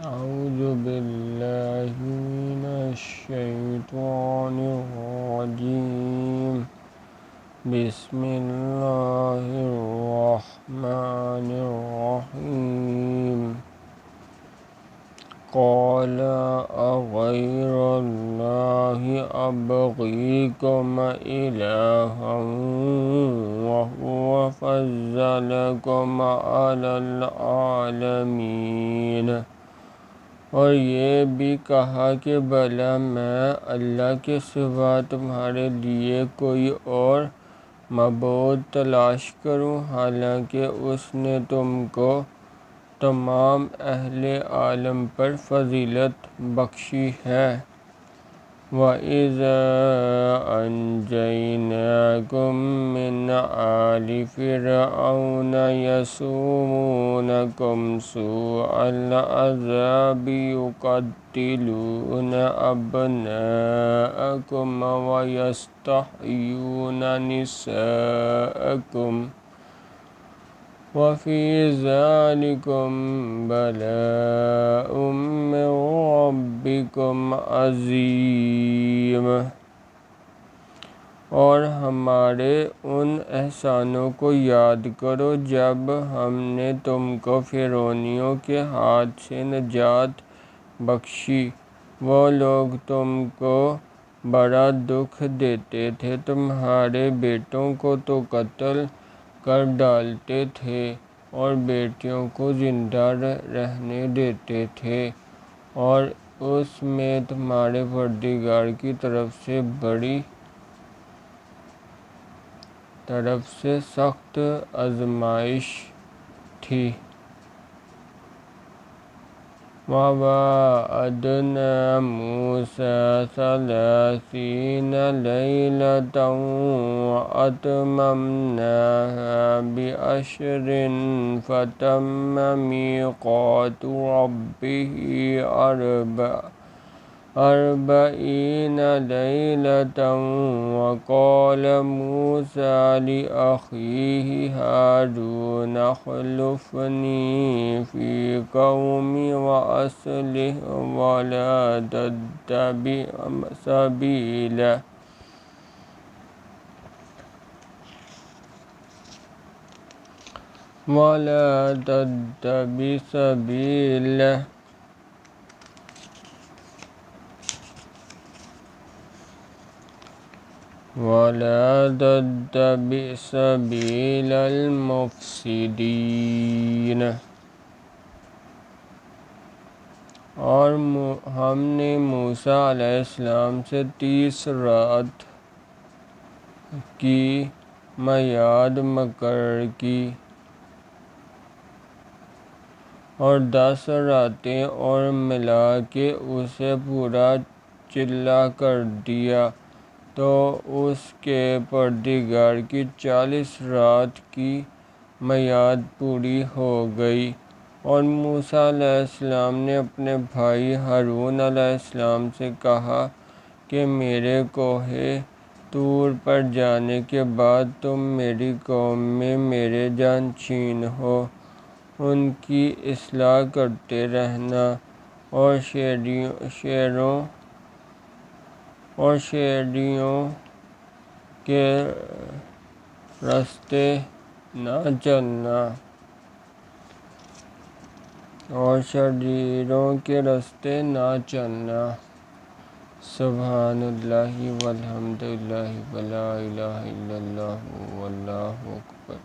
أعوذ بالله من الشيطان الرجيم بسم الله الرحمن الرحيم قال أغير الله أبغيكم إلها وهو فضلكم على العالمين۔ اور یہ بھی کہا کہ بھلا میں اللہ کے سوا تمہارے لیے کوئی اور معبود تلاش کروں، حالانکہ اس نے تم کو تمام اہل عالم پر فضیلت بخشی ہے۔ وَإِذَا أَنجَيْنَاكُم مِّنْ آلِ فِرْعَوْنَ يَسُومُونَكُمْ سُوءَ الْعَذَابِ يُقَتِّلُونَ أَبْنَاءَكُمْ وَيَسْتَحْيُونَ نِسَاءَكُمْ وَفِي ذَلِكُمْ بَلَاءٌ مِّن رَّبِّكُمْ عَظِيمٌ۔ اور ہمارے ان احسانوں کو یاد کرو جب ہم نے تم کو فرعونیوں کے ہاتھ سے نجات بخشی۔ وہ لوگ تم کو بڑا دکھ دیتے تھے، تمہارے بیٹوں کو تو قتل کر ڈالتے تھے اور بیٹیوں کو زندہ رہنے دیتے تھے، اور اس میں تمہارے پروردگار کی طرف سے سخت آزمائش تھی۔ وَوَاعَدْنَا مُوسَىٰ 30 لَيْلَةً وَأَتْمَمْنَاهَا ب10 فَتَمَّ مِيقَاتُ رَبِّهِ 40 لَيْلَةً۔ وَقَالَ مُوسَىٰ لِأَخِيهِ هَارُونَ اخْلُفْنِي فِي قَوْمِي وَأَصْلِحْ وَلَا تتبع سبيل المفسدين۔ اور ہم نے موسیٰ علیہ السلام سے 30 رات کی میعاد مقرر کی اور 10 راتیں اور ملا کے اسے پورا چلا کر دیا، تو اس کے پروردگار کی 40 رات کی میعاد پوری ہو گئی۔ اور موسیٰ علیہ السلام نے اپنے بھائی ہارون علیہ السلام سے کہا کہ میرے کوہ طور پر جانے کے بعد تم میری قوم میں میرے جانشین ہو، ان کی اصلاح کرتے رہنا اور شریروں کے راستے نہ چلنا۔ سبحان اللہ والحمد للہ ولا الہ الا اللہ واللہ اکبر۔